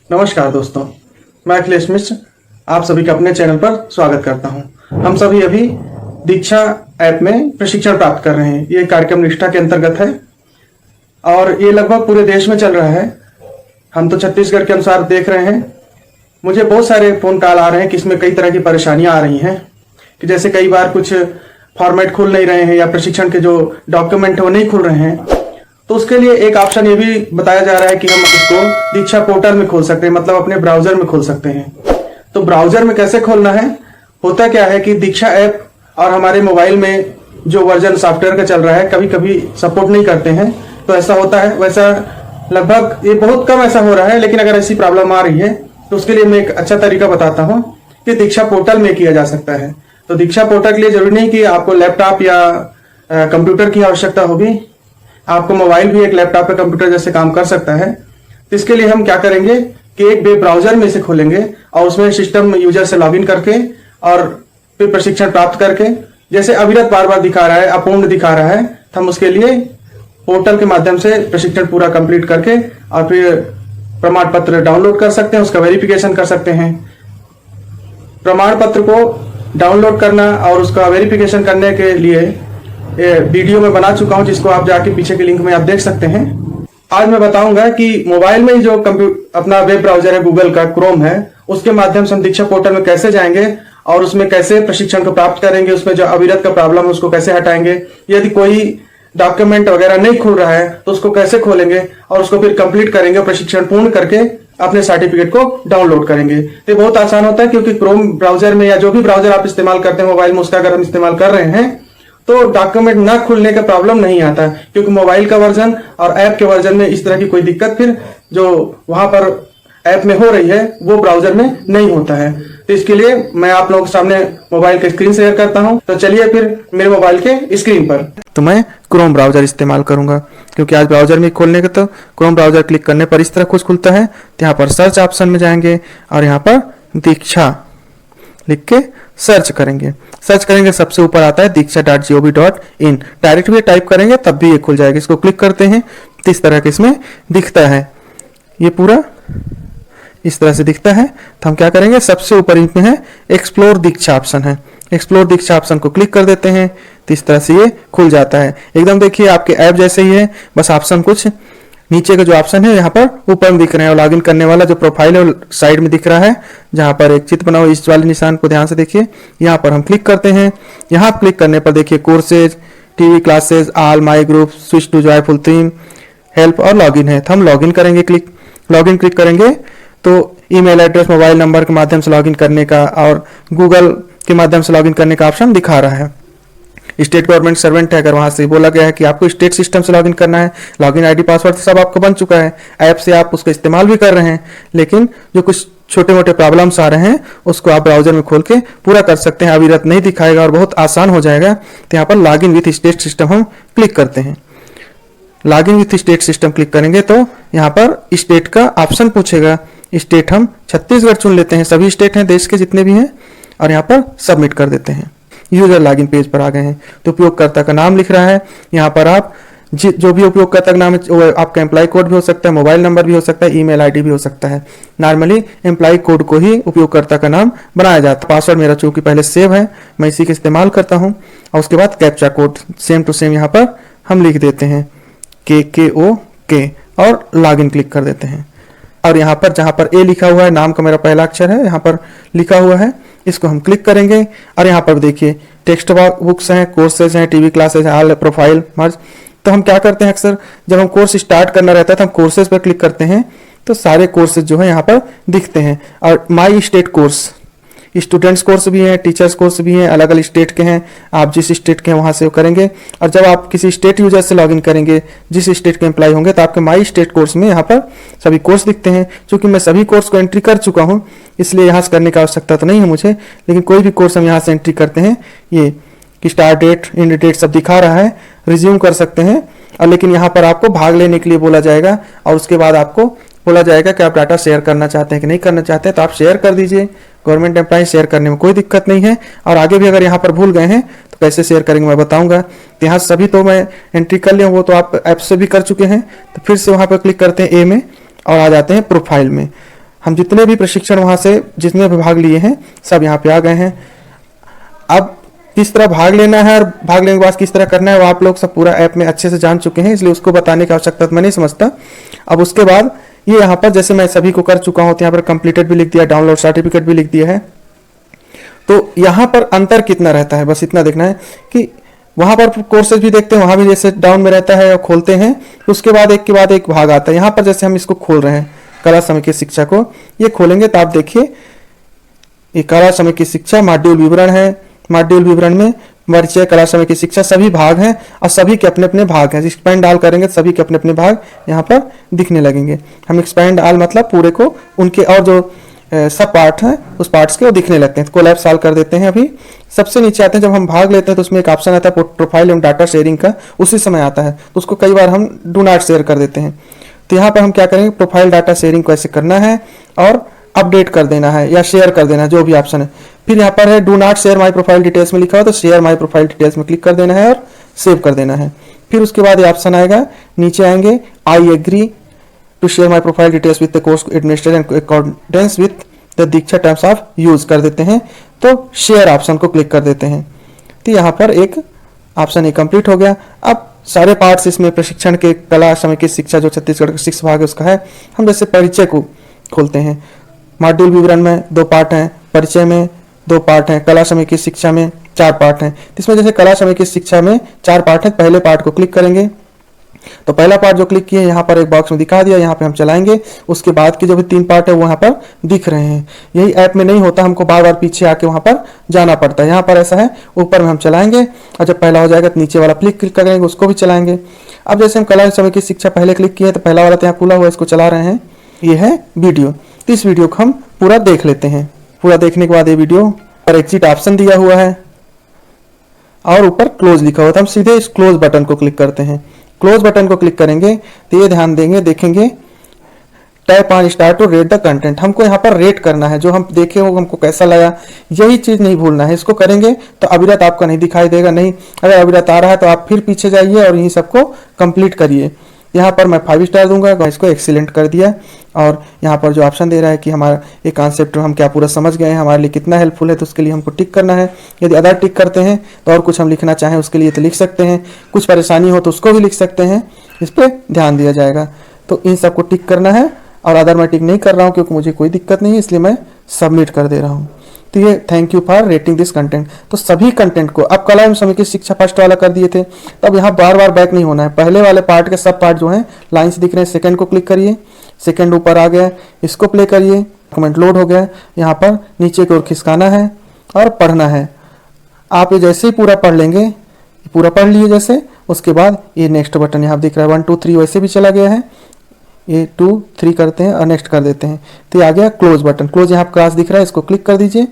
नमस्कार दोस्तों, मैं अखिलेश मिश्र आप सभी का अपने चैनल पर स्वागत करता हूं। हम सभी अभी दीक्षा ऐप में प्रशिक्षण प्राप्त कर रहे हैं। ये कार्यक्रम निष्ठा के अंतर्गत है और ये लगभग पूरे देश में चल रहा है। हम तो छत्तीसगढ़ के अनुसार देख रहे हैं। मुझे बहुत सारे फोन कॉल आ रहे हैं कि इसमें कई तरह की परेशानियां आ रही हैं कि जैसे कई बार कुछ फॉर्मेट खुल नहीं रहे हैं या प्रशिक्षण के जो डॉक्यूमेंट है वो नहीं खुल रहे हैं। तो उसके लिए एक ऑप्शन ये भी बताया जा रहा है कि हम उसको दीक्षा पोर्टल में खोल सकते हैं, मतलब अपने ब्राउजर में खोल सकते हैं। तो ब्राउजर में कैसे खोलना है, होता क्या है कि दीक्षा ऐप और हमारे मोबाइल में जो वर्जन सॉफ्टवेयर का चल रहा है कभी कभी सपोर्ट नहीं करते हैं, तो ऐसा होता है। वैसा लगभग ये बहुत कम ऐसा हो रहा है, लेकिन अगर ऐसी प्रॉब्लम आ रही है तो उसके लिए मैं एक अच्छा तरीका बताता हूँ कि दीक्षा पोर्टल में किया जा सकता है। तो दीक्षा पोर्टल के लिए जरूरी नहीं कि आपको लैपटॉप या कंप्यूटर की आवश्यकता होगी, आपको मोबाइल भी एक लैपटॉप या कंप्यूटर जैसे काम कर सकता है। तो इसके लिए हम क्या करेंगे कि एक वेब ब्राउजर में से खोलेंगे और उसमें सिस्टम यूजर से लॉगिन करके और फिर प्रशिक्षण प्राप्त करके, जैसे अविरत बार बार दिखा रहा है, अपूर्ण दिखा रहा है, तो हम उसके लिए पोर्टल के माध्यम से प्रशिक्षण पूरा कंप्लीट करके और फिर प्रमाण पत्र डाउनलोड कर सकते हैं, उसका वेरिफिकेशन कर सकते हैं। प्रमाण पत्र को डाउनलोड करना और उसका वेरिफिकेशन करने के लिए वीडियो में बना चुका हूं, जिसको आप जाके पीछे के लिंक में आप देख सकते हैं। आज मैं बताऊंगा कि मोबाइल में जो अपना वेब ब्राउजर है, गूगल का क्रोम है, उसके माध्यम से हम दीक्षा पोर्टल में कैसे जाएंगे और उसमें कैसे प्रशिक्षण को प्राप्त करेंगे, उसमें जो अविरत का प्रॉब्लम है उसको कैसे हटाएंगे, यदि कोई डॉक्यूमेंट वगैरह नहीं खुल रहा है तो उसको कैसे खोलेंगे और उसको फिर कंप्लीट करेंगे, प्रशिक्षण पूर्ण करके अपने सर्टिफिकेट को डाउनलोड करेंगे। तो बहुत आसान होता है, क्योंकि क्रोम ब्राउजर में या जो भी ब्राउजर आप इस्तेमाल करते हैं मोबाइल में, उसका अगर हम इस्तेमाल कर रहे हैं तो डॉक्यूमेंट ना खुलने का प्रॉब्लम नहीं आता, क्योंकि मोबाइल का वर्जन और ऐप के वर्जन में इस तरह की कोई दिक्कत फिर जो वहां पर ऐप में हो रही है वो ब्राउजर में नहीं होता है। तो इसके लिए मैं आप लोगों के सामने मोबाइल का स्क्रीन शेयर करता हूं। तो चलिए फिर मेरे मोबाइल के स्क्रीन पर तो मैं क्रोम ब्राउजर इस्तेमाल करूंगा, क्योंकि आज ब्राउजर में खोलने का तो क्रोम ब्राउजर क्लिक करने पर इस तरह कुछ खुलता है। तो यहाँ पर सर्च ऑप्शन में जाएंगे और यहाँ पर दीक्षा लिख के सर्च करेंगे। सबसे ऊपर आता है diksha.gov.in, डायरेक्ट भी टाइप करेंगे तब भी ये खुल जाएगा। इसको क्लिक करते हैं तो इस तरह के इसमें दिखता है, ये पूरा इस तरह से दिखता है। तो हम क्या करेंगे, सबसे ऊपर इसमें है एक्सप्लोर दीक्षा ऑप्शन है, एक्सप्लोर दीक्षा ऑप्शन को क्लिक कर देते हैं तो इस तरह से ये खुल जाता है। एकदम देखिए आपके ऐप जैसे ही है, बस ऑप्शन कुछ नीचे का जो ऑप्शन है यहाँ पर ऊपर में दिख रहे हैं और लॉगिन करने वाला जो प्रोफाइल है साइड में दिख रहा है, जहाँ पर एक चित्र बना हुआ, इस वाले निशान को ध्यान से देखिए। यहाँ पर हम क्लिक करते हैं। यहाँ क्लिक करने पर देखिए courses, TV classes, all, my group, switch to joyful theme, help और लॉगिन है। तो हम लॉगिन करेंगे, लॉगिन क्लिक करेंगे तो ईमेल एड्रेस, मोबाइल नंबर के माध्यम से लॉगिन करने का और गूगल के माध्यम से लॉगिन करने का ऑप्शन दिखा रहा है। स्टेट गवर्नमेंट सर्वेंट है, अगर वहां से बोला गया है कि आपको स्टेट सिस्टम से लॉगिन करना है, लॉगिन आईडी पासवर्ड सब आपको बन चुका है, ऐप से आप उसका इस्तेमाल भी कर रहे हैं, लेकिन जो कुछ छोटे मोटे प्रॉब्लम्स आ रहे हैं उसको आप ब्राउजर में खोल के पूरा कर सकते हैं। अविरत नहीं दिखाएगा और बहुत आसान हो जाएगा। तो यहाँ पर लॉगिन विथ स्टेट सिस्टम हम क्लिक करते हैं। Login with state system click करेंगे तो यहाँ पर स्टेट का ऑप्शन पूछेगा। स्टेट हम छत्तीसगढ़ चुन लेते हैं, सभी स्टेट हैं देश के जितने भी हैं, और यहाँ पर सबमिट कर देते हैं। यूजर लॉगिन पेज पर आ गए हैं। तो उपयोगकर्ता का नाम लिख रहा है, यहाँ पर आप जो भी उपयोगकर्ता का नाम है वो आपका एम्प्लॉय कोड भी हो सकता है, मोबाइल नंबर भी हो सकता है, ईमेल आईडी भी हो सकता है। नॉर्मली एम्प्लॉय कोड को ही उपयोगकर्ता का नाम बनाया जाता है। पासवर्ड मेरा चूंकि पहले सेव है, मैं इसी का इस्तेमाल करता हूँ। और उसके बाद captcha code same to same यहाँ पर हम लिख देते हैं KKOK और लॉगिन क्लिक कर देते हैं। और यहाँ पर जहाँ पर ए लिखा हुआ है, नाम का मेरा पहला अक्षर है, यहाँ पर लिखा हुआ है, इसको हम क्लिक करेंगे। और यहाँ पर देखिए टेक्स्ट बुक्स हैं, कोर्सेज हैं, टीवी क्लासेज हैं, ऑल, प्रोफाइल, मर्ज। तो हम क्या करते हैं, अक्सर जब हम कोर्स स्टार्ट करना रहता है तो हम कोर्सेज पर क्लिक करते हैं तो सारे कोर्सेज जो है यहाँ पर दिखते हैं। और my state course, students course भी हैं, टीचर्स कोर्स भी हैं, अलग अलग स्टेट के हैं। आप जिस स्टेट के हैं वहां से करेंगे। और जब आप किसी स्टेट यूजर से लॉगिन करेंगे, जिस स्टेट के एम्प्लॉय होंगे, तो आपके माई स्टेट कोर्स में यहाँ पर सभी कोर्स दिखते हैं। क्योंकि मैं सभी कोर्स को एंट्री कर चुका हूँ, इसलिए यहाँ से करने की आवश्यकता तो नहीं है मुझे, लेकिन कोई भी कोर्स हम यहाँ से एंट्री करते हैं, ये कि स्टार्ट डेट, एंड डेट सब दिखा रहा है, रिज्यूम कर सकते हैं। और लेकिन यहाँ पर आपको भाग लेने के लिए बोला जाएगा और उसके बाद आपको बोला जाएगा कि आप डाटा शेयर करना चाहते हैं कि नहीं करना चाहते हैं। तो आप शेयर कर दीजिए। गवर्नमेंट एम्प्लॉय शेयर करने में कोई दिक्कत नहीं है। और आगे भी अगर यहाँ पर भूल गए हैं तो कैसे शेयर करेंगे मैं बताऊंगा। तो यहाँ सभी तो मैं एंट्री कर लिया, वो तो आप ऐप से भी कर चुके हैं। तो फिर से वहाँ पर क्लिक करते हैं ए में और आ जाते हैं प्रोफाइल में। हम जितने भी प्रशिक्षण वहाँ से जितने भी भाग लिए हैं सब यहाँ पे आ गए हैं। अब किस तरह भाग लेना है और भाग लेने के बाद किस तरह करना है वो आप लोग सब पूरा ऐप में अच्छे से जान चुके हैं, इसलिए उसको बताने की आवश्यकता मैं नहीं समझता। अब उसके बाद ये यहाँ पर जैसे मैं सभी को कर चुका हूँ, तो यहाँ पर कंप्लीटेड भी लिख दिया, डाउनलोड सर्टिफिकेट भी लिख दिया है। तो यहाँ पर अंतर कितना रहता है बस इतना देखना है कि वहाँ पर कोर्सेज भी देखते हैं, वहाँ भी जैसे डाउन में रहता है और खोलते हैं तो उसके बाद एक के बाद एक भाग आता है। यहाँ पर जैसे हम इसको खोल रहे हैं कला समय की शिक्षा को, ये खोलेंगे तो आप देखिए ये कला समय की शिक्षा मॉड्यूल विवरण है। मॉड्यूल विवरण में परिचय, कला समय की शिक्षा सभी भाग हैं और सभी के अपने अपने भाग हैं। एक्सपैंड ऑल करेंगे तो सभी के अपने अपने भाग यहाँ पर दिखने लगेंगे। हम एक्सपैंड ऑल मतलब पूरे को उनके और जो सब पार्ट हैं उस पार्ट्स के वो दिखने लगते हैं। कोलैप्स सॉल्व कर देते हैं। अभी सबसे नीचे आते हैं, जब हम भाग लेते हैं तो उसमें एक ऑप्शन आता है प्रोफाइल एवं डाटा शेयरिंग का, उसी समय आता है तो उसको कई बार हम डू नॉट शेयर कर देते हैं। तो यहाँ पर हम क्या करेंगे, प्रोफाइल डाटा शेयरिंग कैसे करना है और अपडेट कर देना है या शेयर कर देना है, जो भी ऑप्शन है। फिर यहाँ पर है do not share my profile details में लिखा हुआ, तो शेयर माई प्रोफाइल डिटेल्स में क्लिक कर देना है और सेव कर देना है। फिर उसके बाद ये ऑप्शन आएगा, नीचे आएंगे I agree to share my profile details with the course administrator in accordance with the Diksha terms of use कर देते हैं, तो शेयर ऑप्शन को क्लिक कर देते हैं। तो यहाँ पर एक ऑप्शन कंप्लीट हो गया। अब सारे पार्ट्स इसमें प्रशिक्षण के कला समय की शिक्षा जो छत्तीसगढ़ का 6 भाग है उसका है। हम जैसे परिचय को खोलते हैं, मॉड्यूल विवरण में 2 पार्ट हैं, परिचय में 2 पार्ट हैं, कला समय की शिक्षा में 4 पार्ट हैं। इसमें जैसे कला समय की शिक्षा में 4 पार्ट हैं, पहले पार्ट को क्लिक करेंगे तो पहला पार्ट जो क्लिक किए यहाँ पर एक बॉक्स में दिखा दिया, यहाँ पे हम चलाएंगे, उसके बाद के जो भी 3 पार्ट है वो यहाँ पर दिख रहे हैं। यही ऐप में नहीं होता, हमको बार बार पीछे आके वहाँ पर जाना पड़ता है। यहाँ पर ऐसा है, ऊपर में हम चलाएंगे और जब पहला हो जाएगा तो नीचे वाला क्लिक करेंगे, उसको भी चलाएंगे। अब जैसे हम कला समय की शिक्षा पहले क्लिक किए तो पहला वाला तो यहाँ खुला हुआ, इसको चला रहे हैं, ये है वीडियो। तो इस वीडियो को हम पूरा देख लेते हैं। पूरा देखने के बाद ये वीडियो पर एग्जिट ऑप्शन दिया हुआ है और ऊपर क्लोज लिखा हुआ था, हम सीधे इस क्लोज बटन को क्लिक करते हैं। क्लोज बटन को क्लिक करेंगे तो ये ध्यान देंगे, देखेंगे tap on start to rate the content. हमको यहाँ पर रेट करना है, जो हम देखे हो हमको कैसा लगा, यही चीज नहीं भूलना है। इसको करेंगे तो अविरत आपका नहीं दिखाई देगा, नहीं अगर अविरत आ रहा है तो आप फिर पीछे जाइए और यही सबको कंप्लीट करिए। यहाँ पर मैं 5 स्टार दूंगा, इसको एक्सीलेंट कर दिया। और यहाँ पर जो ऑप्शन दे रहा है कि हमारा ये कॉन्सेप्ट हम क्या पूरा समझ गए हैं, हमारे लिए कितना हेल्पफुल है, तो उसके लिए हमको टिक करना है। यदि अदर टिक करते हैं तो और कुछ हम लिखना चाहें उसके लिए तो लिख सकते हैं, कुछ परेशानी हो तो उसको भी लिख सकते हैं, इस पर ध्यान दिया जाएगा। तो इन सबको टिक करना है और अदर मैं टिक नहीं कर रहा हूँ क्योंकि मुझे कोई दिक्कत नहीं है, इसलिए मैं सबमिट कर दे रहा हूँ। तो ये thank you for rating this content. तो सभी कंटेंट को अब कला एवं समय की शिक्षा फर्स्ट वाला कर दिए थे, तो अब यहाँ बार बार बैक नहीं होना है। पहले वाले पार्ट के सब पार्ट जो हैं लाइन से दिख रहे हैं, सेकंड को क्लिक करिए, सेकंड ऊपर आ गया, इसको प्ले करिए, कमेंट लोड हो गया। यहाँ पर नीचे की ओर खिसकाना है और पढ़ना है। आप ये जैसे ही पूरा पढ़ लेंगे, पूरा पढ़ लिए जैसे, उसके बाद ये नेक्स्ट बटन यहाँ दिख रहा है 1 2 3 वैसे भी चला गया है, ये 2 3 करते हैं और नेक्स्ट कर देते हैं। तो ये आ गया क्लोज बटन। क्लोज यहाँ क्लास दिख रहा है, इसको क्लिक कर दीजिए,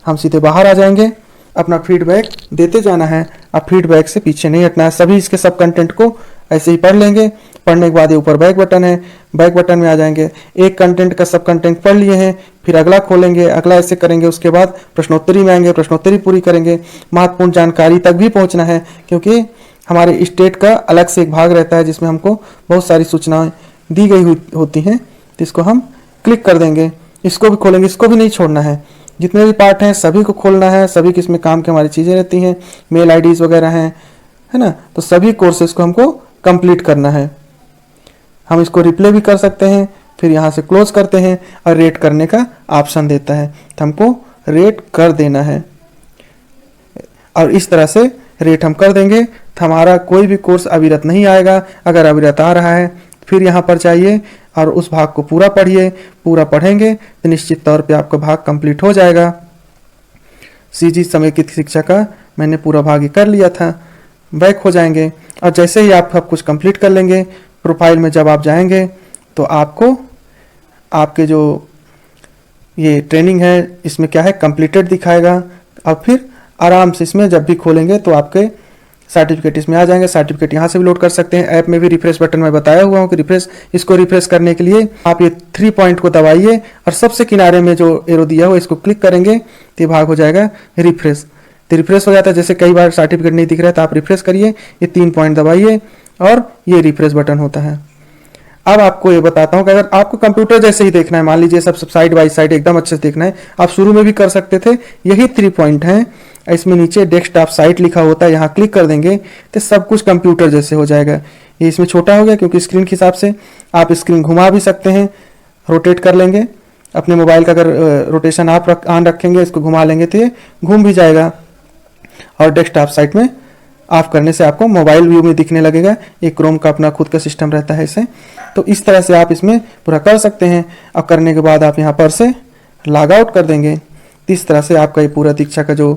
हम सीधे बाहर आ जाएंगे। अपना फीडबैक देते जाना है, अब फीडबैक से पीछे नहीं हटना है। सभी इसके सब कंटेंट को ऐसे ही पढ़ लेंगे। पढ़ने के बाद ये ऊपर बैक बटन है, बैक बटन में आ जाएंगे। एक कंटेंट का सब कंटेंट पढ़ लिए हैं, फिर अगला खोलेंगे, अगला ऐसे करेंगे। उसके बाद प्रश्नोत्तरी में आएंगे, प्रश्नोत्तरी पूरी करेंगे। महत्वपूर्ण जानकारी तक भी पहुंचना है क्योंकि हमारे स्टेट का अलग से एक भाग रहता है जिसमें हमको बहुत सारी सूचनाएं दी गई होती हैं, तो इसको हम क्लिक कर देंगे। इसको भी खोलेंगे, इसको भी नहीं छोड़ना है। जितने भी पार्ट हैं सभी को खोलना है, सभी किसमें काम की हमारी चीज़ें रहती हैं, मेल आईडीज वगैरह हैं, है ना। तो सभी कोर्सेज को हमको कंप्लीट करना है। हम इसको रिप्ले भी कर सकते हैं, फिर यहाँ से क्लोज करते हैं और रेट करने का ऑप्शन देता है, तो हमको रेट कर देना है। और इस तरह से रेट हम कर देंगे तो हमारा कोई भी कोर्स अविरत नहीं आएगा। अगर अविरत आ रहा है फिर यहाँ पर जाइए और उस भाग को पूरा पढ़िए। पूरा पढ़ेंगे तो निश्चित तौर पे आपका भाग कंप्लीट हो जाएगा। सीजी समय की शिक्षा का मैंने पूरा भाग ही कर लिया था। बैक हो जाएंगे और जैसे ही आप सब कुछ कंप्लीट कर लेंगे, प्रोफाइल में जब आप जाएंगे तो आपको आपके जो ये ट्रेनिंग है इसमें क्या है कंप्लीटेड दिखाएगा। और फिर आराम से इसमें जब भी खोलेंगे तो आपके सर्टिफिकेट इसमें आ जाएंगे। सर्टिफिकेट यहाँ से भी लोड कर सकते हैं। ऐप में भी रिफ्रेश बटन में बताया हुआ हूँ कि रिफ्रेश, इसको रिफ्रेश करने के लिए आप ये 3 पॉइंट को दबाइए और सबसे किनारे में जो एरो दिया हो इसको क्लिक करेंगे तो भाग हो जाएगा रिफ्रेश। तो रिफ्रेश हो जाता है। जैसे कई बार सर्टिफिकेट नहीं दिख रहा है तो आप रिफ्रेश करिए, ये 3 पॉइंट दबाइए और ये रिफ्रेश बटन होता है। अब आपको ये बताता हूँ कि अगर आपको कंप्यूटर जैसे ही देखना है, मान लीजिए सब साइड बाय साइड एकदम अच्छे से देखना है, आप शुरू में भी कर सकते थे। यही 3 पॉइंट हैं, इसमें नीचे डेस्कटॉप साइट लिखा होता है, यहाँ क्लिक कर देंगे तो सब कुछ कंप्यूटर जैसे हो जाएगा। ये इसमें छोटा हो गया क्योंकि स्क्रीन के हिसाब से। आप स्क्रीन घुमा भी सकते हैं, रोटेट कर लेंगे अपने मोबाइल का, अगर रोटेशन आप ऑन रखेंगे, इसको घुमा लेंगे तो ये घूम भी जाएगा। और डेस्कटॉप साइट में ऑफ करने से आपको मोबाइल व्यू में दिखने लगेगा। ये क्रोम का अपना खुद का सिस्टम रहता है इसे। तो इस तरह से आप इसमें पूरा कर सकते हैं। अब करने के बाद आप यहाँ पर से लॉग आउट कर देंगे। इस तरह से आपका ये पूरा दीक्षा का जो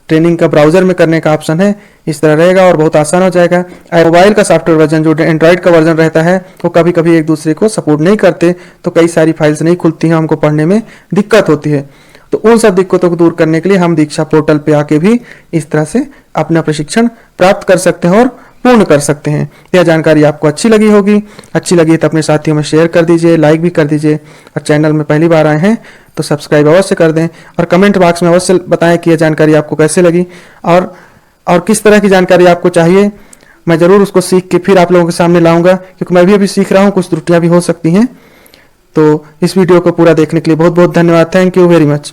ट्रेनिंग का ब्राउजर में करने का ऑप्शन है इस तरह रहेगा और बहुत आसान हो जाएगा। मोबाइल का सॉफ्टवेयर वर्जन जो एंड्रॉइड का वर्जन रहता है वो कभी कभी एक दूसरे को सपोर्ट नहीं करते, तो कई सारी फाइल्स नहीं खुलती हैं, हमको पढ़ने में दिक्कत होती है। तो उन सब दिक्कतों को दूर करने के लिए हम दीक्षा पोर्टल पे आके भी इस तरह से अपना प्रशिक्षण प्राप्त कर सकते हैं और पूर्ण कर सकते हैं। यह जानकारी आपको अच्छी लगी होगी। अच्छी लगी तो अपने साथियों में शेयर कर दीजिए, लाइक भी कर दीजिए, और चैनल में पहली बार आए हैं तो सब्सक्राइब अवश्य कर दें, और कमेंट बॉक्स में अवश्य बताएं कि यह जानकारी आपको कैसे लगी और किस तरह की जानकारी आपको चाहिए। मैं ज़रूर उसको सीख के फिर आप लोगों के सामने लाऊंगा, क्योंकि मैं भी अभी सीख रहा हूँ, कुछ त्रुटियां भी हो सकती हैं। तो इस वीडियो को पूरा देखने के लिए बहुत बहुत धन्यवाद। Thank you very much.